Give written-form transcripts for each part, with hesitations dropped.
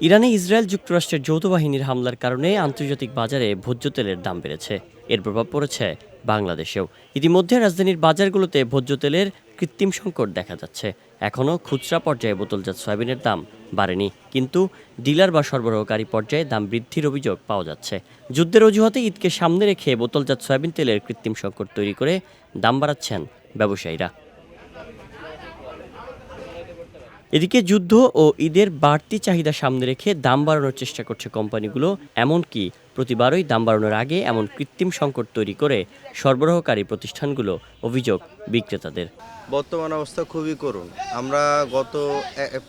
ইরানে ইসরায়েল যুক্তরাষ্ট্রের যৌথ বাহিনীর হামলার কারণে আন্তর্জাতিক বাজারে ভোজ্য তেলের দাম বেড়েছে। এর প্রভাব পড়েছে বাংলাদেশেও। ইতিমধ্যে রাজধানীর বাজারগুলোতে ভোজ্য তেলের কৃত্রিম সংকট দেখা যাচ্ছে। এখনও খুচরা পর্যায়ে বোতলজাত সয়াবিনের দাম বাড়েনি, কিন্তু ডিলার বা সরবরাহকারী পর্যায়ে দাম বৃদ্ধির অভিযোগ পাওয়া যাচ্ছে। যুদ্ধের অজুহাতে ঈদকে সামনে রেখে বোতলজাত সয়াবিন তেলের কৃত্রিম সংকট তৈরি করে দাম বাড়াচ্ছেন ব্যবসায়ীরা। এদিকে যুদ্ধ ও ঈদের বাড়তি চাহিদা সামনে রেখে দাম বাড়ানোর চেষ্টা করছে কোম্পানিগুলো। এমনকি প্রতিবারই দাম বাড়ানোর আগে এমন কৃত্রিম সংকট তৈরি করে সরবরাহকারী প্রতিষ্ঠানগুলো, অভিযোগ বিক্রেতাদের। বর্তমান অবস্থা খুবই করুণ। আমরা গত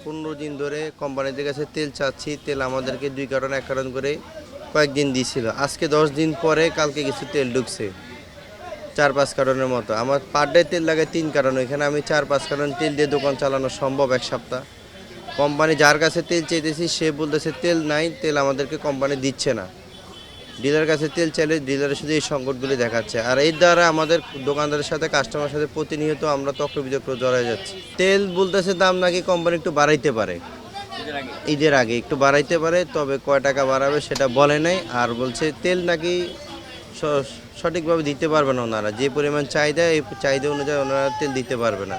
15 দিন ধরে কোম্পানিদের কাছে তেল চাচ্ছি, তেল আমাদেরকে 2 কার্টন 1 কার্টন করে কয়েকদিন দিয়েছিল। আজকে 10 দিন পরে কালকে কিছু তেল ঢুকছে 4-5 কার্টনের মতো। আমার পার ডে তেল লাগে 3 কার্টন, এখানে আমি 4-5 কার্টন তেল দিয়ে দোকান চালানো সম্ভব এক সপ্তাহ। কোম্পানি যার কাছে তেল চাইতেছি সে বলতেছে তেল নাই, তেল আমাদেরকে কোম্পানি দিচ্ছে না। ডিলার কাছে তেল চাইলে ডিলারের শুধু এই সংকটগুলি দেখাচ্ছে, আর এর দ্বারা আমাদের দোকানদারের সাথে কাস্টমারের সাথে প্রতিনিয়ত আমরা তর্ক বিতর্কে জড়ায় যাচ্ছি। তেল বলতেছে দাম নাকি কোম্পানি একটু বাড়াইতে পারে, ঈদের আগে একটু বাড়াইতে পারে, তবে কয় টাকা বাড়াবে সেটা বলে নাই। আর বলছে তেল নাকি সঠিকভাবে দিতে পারবে না ওনারা, যে পরিমাণ চাহিদা এই চাহিদা অনুযায়ী ওনারা তেল দিতে পারবে না।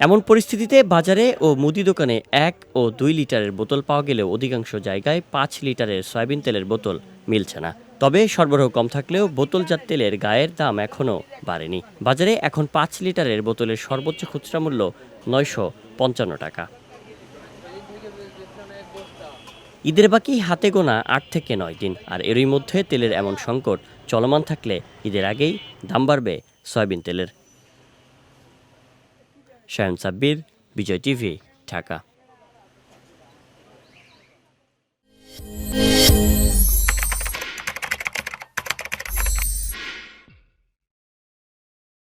এমন পরিস্থিতিতে বাজারে ও মুদি দোকানে 1 ও 2 লিটারের বোতল পাওয়া গেলেও অধিকাংশ জায়গায় 5 লিটারের সয়াবিন তেলের বোতল মিলছে না। তবে সরবরাহ কম থাকলেও বোতলজাত তেলের গায়ের দাম এখনও বাড়েনি। বাজারে এখন 5 লিটারের বোতলের সর্বোচ্চ খুচরা মূল্য 955 টাকা। ঈদের বাকি হাতে গোনা 8 থেকে 9 দিন, আর এরই মধ্যে তেলের এমন সংকট চলমান থাকলে ঈদের আগেই দাম বাড়বে সয়াবিন তেলের। শায়ন সাব্বির, বিজয় টিভি, ঢাকা।